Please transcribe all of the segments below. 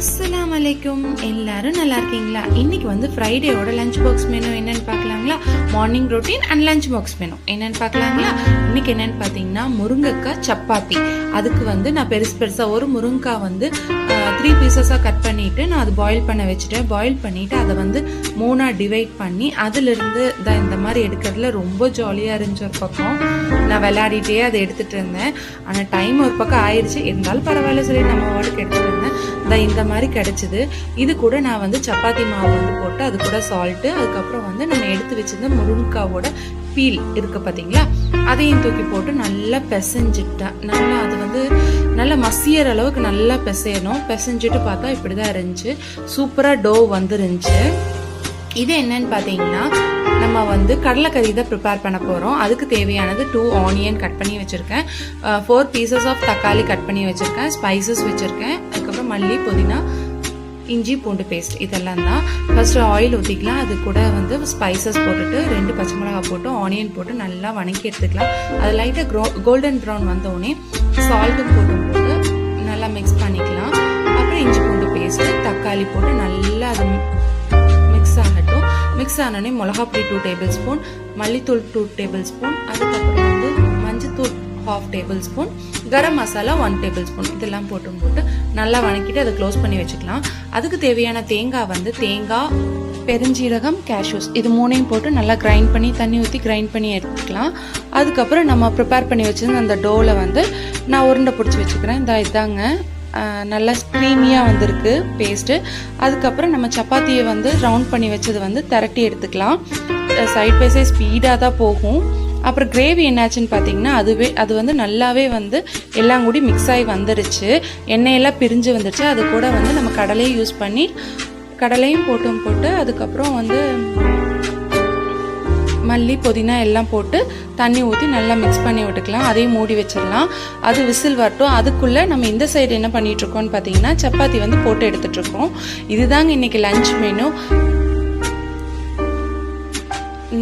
அஸ்ஸலாமு அலைக்கும். எல்லாரும் நல்லா இருக்கீங்களா? இன்னைக்கு வந்து ஃப்ரைடேயோட லஞ்ச் பாக்ஸ் மெனு என்னன்னு பார்க்கலாங்களா? Morning routine and lunch box menu என்னன்னு பார்க்கலாங்களா? இன்னைக்கு என்னன்னு பார்த்தீங்கன்னா முருங்கைக்காய் சப்பாத்தி. அதுக்கு வந்து நான் பெருசாக ஒரு முருங்கைக்காய் வந்து 3 பீசஸாக கட் பண்ணிவிட்டு நான் அது பாயில் பண்ண வச்சுட்டேன். பாயில் பண்ணிவிட்டு அதை வந்து 3ஆக டிவைட் பண்ணி அதிலிருந்து இந்த மாதிரி எடுக்கிறதுல ரொம்ப ஜாலியாக இருந்துச்சு. ஒரு பக்கம் நான் விளையாடிட்டே அதை எடுத்துகிட்டு இருந்தேன். ஆனால் டைம் ஒரு பக்கம் ஆயிடுச்சு, இருந்தாலும் பரவாயில்ல சொல்லி நம்ம வாட்டுக்கு எடுத்துகிட்டு இருந்தேன். இந்த மாதிரி கிடைச்சிது. இது கூட நான் வந்து சப்பாத்தி மாவு வந்து போட்டு அது கூட சால்ட்டு, அதுக்கப்புறம் வந்து நம்ம எடுத்து வச்சிருந்த முருங்கைக்காவோட பீல் இருக்கு பார்த்தீங்களா, அதையும் தூக்கி போட்டு நல்லா பிசைஞ்சிட்டேன். நல்லா அது வந்து நல்லா மசியற அளவுக்கு நல்லா பிசையணும். பிசைஞ்சிட்டு பார்த்தா இப்படி தான் இருந்துச்சு. சூப்பராக டோ வந்துருந்துச்சு. இது என்னன்னு பார்த்தீங்கன்னா நம்ம வந்து கடலைக்கறி தான் ப்ரிப்பேர் பண்ண போகிறோம். அதுக்கு தேவையானது 2 ஆனியன் கட் பண்ணி வச்சுருக்கேன், 4 பீசஸ் ஆஃப் தக்காளி கட் பண்ணி வச்சுருக்கேன், ஸ்பைசஸ் வச்சுருக்கேன், அதுக்கப்புறம் மல்லி, புதினா, இஞ்சி பூண்டு பேஸ்ட், இதெல்லாம் தான். ஃபர்ஸ்ட் ஆயில் ஊற்றிக்கலாம். அது கூட வந்து ஸ்பைசஸ் போட்டுட்டு 2 பச்சை மிளகா போட்டு ஆனியன் போட்டு நல்லா வணக்கி எடுத்துக்கலாம். அது லைட்டாக கோல்டன் ப்ரௌன் வந்தோடனே சால்ட்டும் போட்டு நல்லா மிக்ஸ் பண்ணிக்கலாம். அப்புறம் இஞ்சி பூண்டு பேஸ்ட்டு, தக்காளி போட்டு நல்லா அது மிக்ஸ் ஆகட்டும். மிக்ஸ் ஆனோடனே மிளகாப்பொடி 2 டேபிள் ஸ்பூன், மல்லித்தூள் 2 டேபிள் ஸ்பூன், அதுக்கப்புறம் வந்து மஞ்சத்தூள் 1/2 table spoon, garam masala 1 table spoon, இதெல்லாம் போட்டு நல்லா வணக்கிட்டு அதை க்ளோஸ் பண்ணி வச்சுக்கலாம். அதுக்கு தேவையான தேங்காய் வந்து தேங்காய், பெருஞ்சீரகம், கேஷ்யூஸ், இது 3ஐயும் போட்டு நல்லா கிரைண்ட் பண்ணி தண்ணி ஊற்றி கிரைண்ட் பண்ணி எடுத்துக்கலாம். அதுக்கப்புறம் நம்ம ப்ரிப்பேர் பண்ணி வச்சிருந்த அந்த டோவில் வந்து நான் உருண்டை பிடிச்சி வச்சுக்கிறேன். இதாங்க நல்லா க்ரீமியாக வந்திருக்கு பேஸ்ட்டு. அதுக்கப்புறம் நம்ம சப்பாத்தியை வந்து ரவுண்ட் பண்ணி வச்சது வந்து திரட்டி எடுத்துக்கலாம். சைட் பை சைட் ஸ்பீடாக தான் போகும். அப்புறம் கிரேவி என்னாச்சுன்னு பார்த்தீங்கன்னா அது வந்து நல்லாவே வந்து எல்லாம் கூடி மிக்ஸ் ஆகி வந்துருச்சு. எண்ணெயெல்லாம் பிரிஞ்சு வந்துருச்சு. அது கூட வந்து நம்ம கடலையும் யூஸ் பண்ணி கடலையும் போட்டு அதுக்கப்புறம் வந்து மல்லி, புதினா எல்லாம் போட்டு தண்ணி ஊற்றி நல்லா மிக்ஸ் பண்ணி விட்டுக்கலாம். அதையும் மூடி வச்சிடலாம். அது விசில் வரட்டும். அதுக்குள்ளே நம்ம இந்த சைடு என்ன பண்ணிகிட்ருக்கோம்னு பார்த்தீங்கன்னா சப்பாத்தி வந்து போட்டு எடுத்துகிட்ருக்கோம். இதுதாங்க இன்றைக்கி லஞ்ச் மெனு.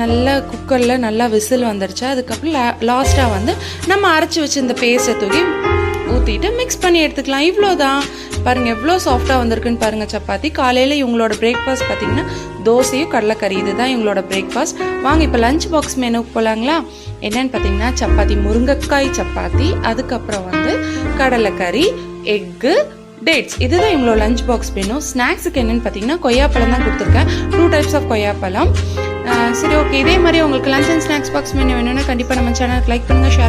நல்லா குக்கரில் நல்லா விசில் வந்துடுச்சு. அதுக்கப்புறம் லாஸ்ட்டாக வந்து நம்ம அரைச்சி வச்சு இந்த பேஸ்ட்டை தூக்கி ஊற்றிட்டு மிக்ஸ் பண்ணி எடுத்துக்கலாம். இவ்வளோதான். பாருங்கள் எவ்வளோ சாஃப்டாக வந்திருக்குன்னு பாருங்கள் சப்பாத்தி. காலையில் இவங்களோட பிரேக்ஃபாஸ்ட் பார்த்தீங்கன்னா தோசையும் கடலைக்கறி, இதுதான் இவங்களோட பிரேக்ஃபாஸ்ட். வாங்க இப்போ லஞ்ச் பாக்ஸ் மெனுக்கு போகலாங்களா? என்னன்னு பார்த்தீங்கன்னா சப்பாத்தி, முருங்கைக்காய் சப்பாத்தி, அதுக்கப்புறம் வந்து கடலைக்கறி, எக்கு, டேட்ஸ், இதுதான் இவங்களோட லஞ்ச் பாக்ஸ் மெனு. ஸ்நாக்ஸுக்கு என்னென்னு பார்த்தீங்கன்னா கொய்யாப்பழம் தான் கொடுத்துருக்கேன், 2 டைப்ஸ் ஆஃப் கொய்யாப்பழம். சரி, ஓகே. இதே மாதிரி உங்களுக்கு lunch and snacks box menu வேணும்னா கண்டிப்பாக நம்ம சேனலுக்கு லைக் பண்ணுங்கள், ஷேர்